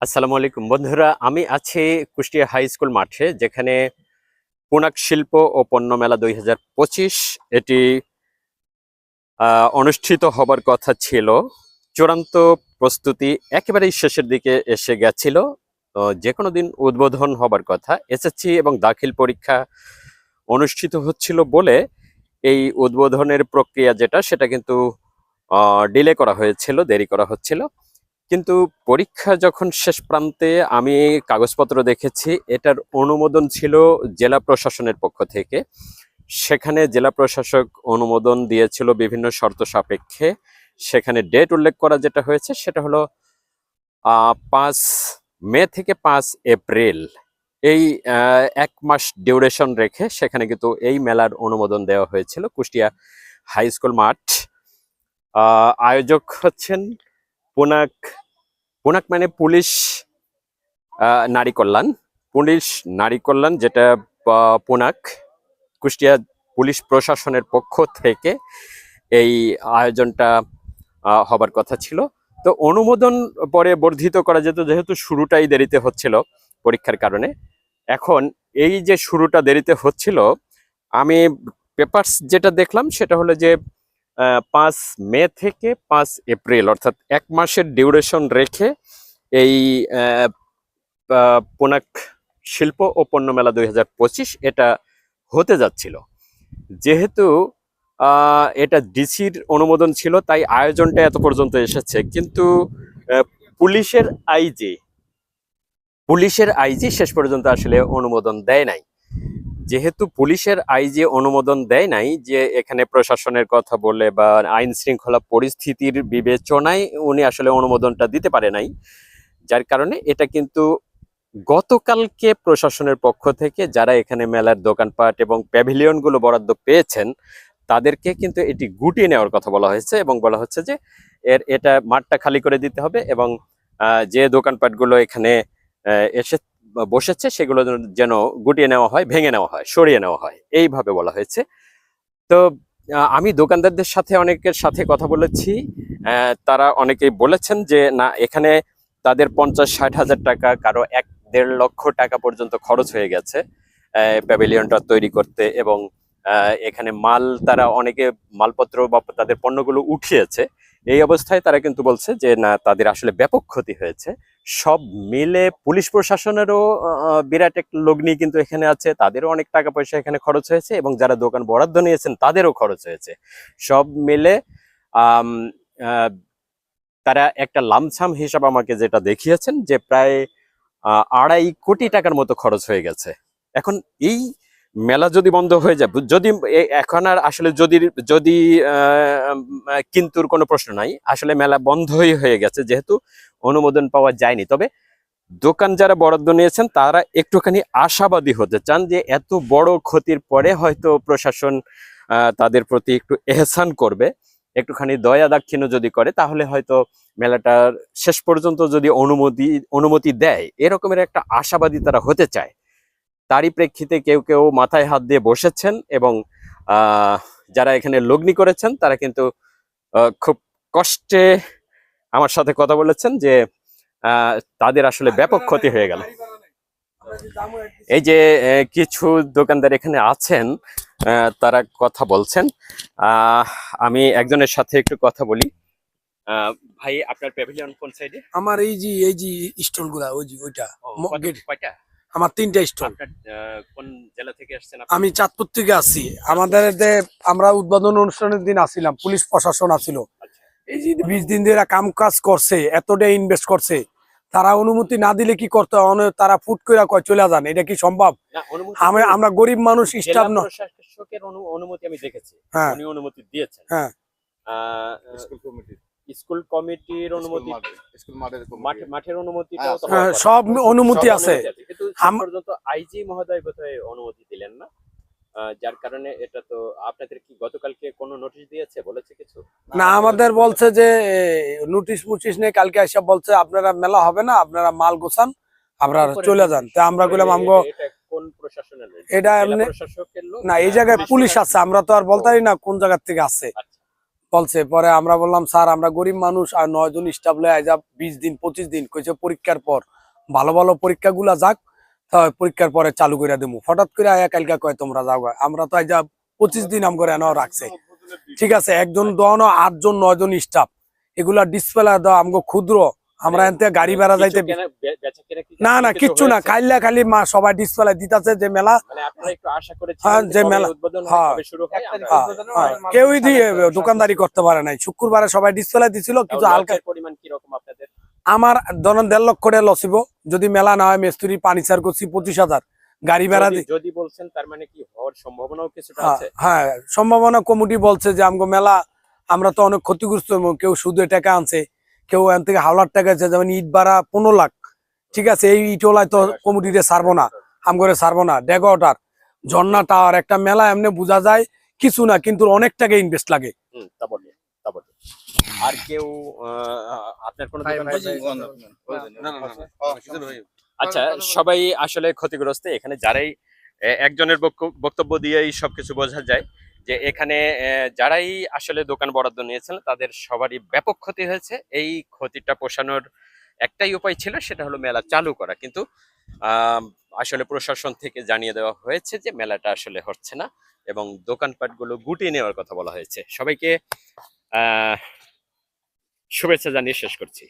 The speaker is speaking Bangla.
আসসালামু আলাইকুম বন্ধুরা, আমি আছি কুষ্টিয়া হাই স্কুল মাঠে, যেখানে পুনাক শিল্প ও পণ্য মেলা 2025 এটি অনুষ্ঠিত হবার কথা ছিল। চূড়ান্ত প্রস্তুতি একেবারেই শেষের দিকে এসে গেছিল। তো যে কোনো দিন উদ্বোধন হবার কথা, এসএসসি এবং দাখিল পরীক্ষা অনুষ্ঠিত হচ্ছিল বলে এই উদ্বোধনের প্রক্রিয়া সেটা কিন্তু ডিলে করা হয়েছিল, দেরি করা হচ্ছিল। কিন্তু পরীক্ষা যখন শেষ প্রান্তে আমি কাগজপত্র দেখেছি, এটার অনুমোদন ছিল জেলা প্রশাসনের পক্ষ থেকে। সেখানে জেলা প্রশাসক অনুমোদন দিয়েছিল বিভিন্ন শর্ত সাপেক্ষে। সেখানে ডেট উল্লেখ করা যেটা হয়েছে সেটা হলো 5 মে থেকে 5 এপ্রিল। এই 1 মাস ডিউরেশন রেখে সেখানে কিন্তু এই মেলার অনুমোদন দেওয়া হয়েছিল। কুষ্টিয়া হাই স্কুল মাঠ। আয়োজক হচ্ছেন পুনাক পুনাক মানে পুলিশ নারী কল্যাণ, যেটা পুনাক কুষ্টিয়া পুলিশ প্রশাসনের পক্ষ থেকে এই আয়োজনটা হবার কথা ছিল। তো অনুমোদন পরে বর্ধিত করা যেত, যেহেতু শুরুটাই দেরিতে হচ্ছিল পরীক্ষার কারণে। এখন এই যে শুরুটা দেরিতে হচ্ছিল, আমি পেপারস যেটা দেখলাম সেটা হলো যে 5 মে থেকে 5 এপ্রিল, অর্থাৎ 1 মাসের ডিউরেশন রেখে এই পুনাক শিল্প ও পণ্য মেলা 2025 এটা হতে যাচ্ছিল। যেহেতু এটা ডিসির অনুমোদন ছিল, তাই আয়োজনটা এত পর্যন্ত এসেছে। কিন্তু আহ, পুলিশের আইজি পুলিশের আইজি শেষ পর্যন্ত আসলে অনুমোদন দেয় নাই। যেহেতু পুলিশের আইজি অনুমোদন দেয় নাই, যে এখানে প্রশাসনের কথা বলে বা আইন শৃঙ্খলা পরিস্থিতির বিবেচনায় উনি আসলে অনুমোদনটা দিতে পারে নাই, যার কারণে এটা কিন্তু গতকালকে প্রশাসনের পক্ষ থেকে যারা এখানে মেলার দোকানপাট এবং প্যাভিলিয়ন গুলো বরাদ্দ পেয়েছেন, তাদেরকে কিন্তু এটি গুটিয়ে নেওয়ার কথা বলা হয়েছে এবং বলা হচ্ছে যে এটা মাঠটা খালি করে দিতে হবে এবং যে দোকানপাটগুলো এখানে এসে বসেছে সেগুলো যেন গুটিয়ে নেওয়া হয়, ভেঙে নেওয়া হয়, সরিয়ে নেওয়া হয়, এইভাবে বলা হয়েছে। তো আমি দোকানদারদের সাথে অনেকের সাথে কথা বলেছি। তারা অনেকেই বলেছেন যে না, এখানে তাদের 50-60 হাজার টাকা, কারো 1-1.5 লক্ষ টাকা পর্যন্ত খরচ হয়ে গেছে প্যাভিলিয়নটা তৈরি করতে। এবং এখানে তারা অনেকে মালপত্র বা তাদের পণ্যগুলো উঠিয়েছে। এই অবস্থায় তারা কিন্তু বলছে যে না, তাদের আসলে ব্যাপক ক্ষতি হয়েছে। সব মিলে পুলিশ প্রশাসনেরও বিরাট এক লগ্নি কিন্তু এখানে আছে, তাদেরও অনেক টাকা পয়সা এখানে খরচ হয়েছে এবং যারা দোকান বরাদ্দ নিয়েছেন তাদেরও খরচ হয়েছে। সব মিলে আম, আহ, তারা একটা লামসাম হিসাব আমাকে যেটা দেখিয়েছেন, যে প্রায় 2.5 কোটি টাকার মতো খরচ হয়ে গেছে। এখন এই মেলা যদি বন্ধ হয়ে যায়, যদি এখন আর আসলে যদি যদি কিন্তুর কোনো প্রশ্ন নাই, আসলে মেলা বন্ধই হয়ে গেছে যেহেতু অনুমোদন পাওয়া যায়নি। তবে দোকান যারা বরাদ্দ নিয়েছেন তারা একটুখানি আশাবাদী হতে চান যে এত বড় ক্ষতির পরে হয়তো প্রশাসন তাদের প্রতি একটু এহসান করবে, একটুখানি দয়া দাক্ষিণ্য যদি করে, তাহলে হয়তো মেলাটার শেষ পর্যন্ত যদি অনুমতি দেয়, এরকমের একটা আশাবাদী তারা হতে চায়। তারই প্রেক্ষিতে কেউ কেউ মাথায় হাত দিয়ে বসেছেন এবং যারা এখানে লগ্নি করেছেন তারা কিন্তু খুব কষ্টে আমার সাথে কথা বলেছেন যে তাদের আসলে ব্যাপক ক্ষতি হয়ে গেল। এই যে কিছু দোকানদার এখানে আছেন, তারা কথা বলছেন। আমি একজনের সাথে একটু কথা বলি। ভাই, আপনার প্যাভিলিয়ন কোন সাইডে? আমার এই যে স্টল গুলা ওইটা কয়টা? আমার 3টা স্টল। কোন জেলা থেকে আসছেন? আমি চাঁদপুর থেকে আসছি। আমাদের আমরা উদ্বোধন অনুষ্ঠানের দিন আসছিলাম, পুলিশ প্রশাসন আসছিল। আচ্ছা। এই যে 20 দিন ধরে কাম কাজ করছে, এতটা ইনভেস্ট করছে, তারা অনুমতি না দিলে কি করতে হয়? তারা ফুট করে কয় চলে যান, এটা কি সম্ভব? আমরা গরিব মানুষ, স্টাফ না। প্রশাসকের অনুমতি আমি দেখেছি, হ্যাঁ, উনি অনুমতি দিয়েছেন। হ্যাঁ, স্কুল কমিটির অনুমতি, মাঠের অনুমতিটাও তো হ্যাঁ, হওয়ার কথা। সব অনুমতি আছে। কিন্তু শেষ পর্যন্ত আইজি মহোদয় বোধহয় অনুমতি দিলেন না। যার কারণে এটা তো আপনাদের কি গতকালকে কোনো নোটিশ দিয়েছে, বলেছে কিছু? না, আমাদের বলছে যে নোটিশ মুটিশ নেই, কালকে এসে বলছে আপনারা মেলা হবে না, আপনারা মাল গোছান, আপনারা চলে যান। তা আমরা বললাম আমগো কোন প্রশাসনের? এটা এমনি প্রশাসকের লোক না, এই জায়গায় পুলিশ আছে, আমরা তো আর বলতে পারি না কোন জায়গা থেকে আছে। বলছে। পরে আমরা বললাম স্যার আমরা গরিব মানুষ, আর 9 জন স্টাফ লয়ে আইজা 20 দিন 25 দিন কইছে পরীক্ষার পর ভালো ভালো পরীক্ষাগুলা যাক, তাই পরীক্ষার পরে চালু করে দেবো। হঠাৎ করে আয়া কালকা কয় তোমরা যাও গা। আমরা তো আইজা 25 দিন আমগরে এনাও রাখছে। ঠিক আছে, একজন দোয়ানো 8 জন 9 জন স্টাফ, এগুলা ডিসপ্লে দাও আমগো ক্ষুদ্র, আমরা এনতে গাড়ি ভাড়া যাইতে না না কিচ্ছু না, খাইলা খালি মা সবাই ডিসপ্লে দিতাছে যে মেলা হ্যাঁ, যে মেলা হ্যাঁ হ্যাঁ, কেউই দিয়ে দোকানদারি করতে পারে নাই। শুক্রবারে সবাই ডিসপ্লে দিছিল, কিছু হালকা পরিমাণ কি রকম আপনাদের? আমার ধরেন 1.5 লক্ষ টাকা লসিব যদি মেলা না হয়। মিস্ত্রি পানি চার করছি 25,000, গাড়ি ভাড়া যদি বলছেন তার মানে কি হওয়ার সম্ভাবনাও কিছুটা হ্যাঁ আছে? হ্যাঁ, সম্ভাবনা কমিটি বলছে যে আমগো মেলা আমরা তো অনেক ক্ষতিগ্রস্ত হইবো। কেউ সুদে টাকা আনছে, কেউ এন থেকে হাওলার টাকা আছে, যেমন ইট ভাড়া 15 লাখ। ঠিক আছে, এই ইটওয়ালায় তো কমিটিতে ছাড়বো না, আমগরে ছাড়বো না। ডেগোটার ঝর্ণা টাওয়ার একটা মেলা এমনি বোঝা যায় কিছু না, কিন্তু অনেক টাকা ইনভেস্ট লাগে। তা বলে তা বলে। আর কেউ আপনার কোনো দোকান আচ্ছা, সবাই আসলে ক্ষতিগ্রস্ত এখানে। যারাই একজনের বক্তব্য দিয়েই সবকিছু বোঝা যায় যে এখানে যারাই আসলে দোকান বরাদ্দ নিয়েছেন তাদের সবারই ব্যাপক ক্ষতি হয়েছে। এই ক্ষতিটা পোষানোর একটাই উপায় ছিল, সেটা হলো মেলা চালু করা। কিন্তু আসলে প্রশাসন থেকে জানিয়ে দেওয়া হয়েছে যে মেলাটা আসলে হচ্ছে না এবং দোকানপাটগুলো গুটিয়ে নেওয়ার কথা বলা হয়েছে। সবাইকে শুভেচ্ছা জানিয়ে শেষ করছি।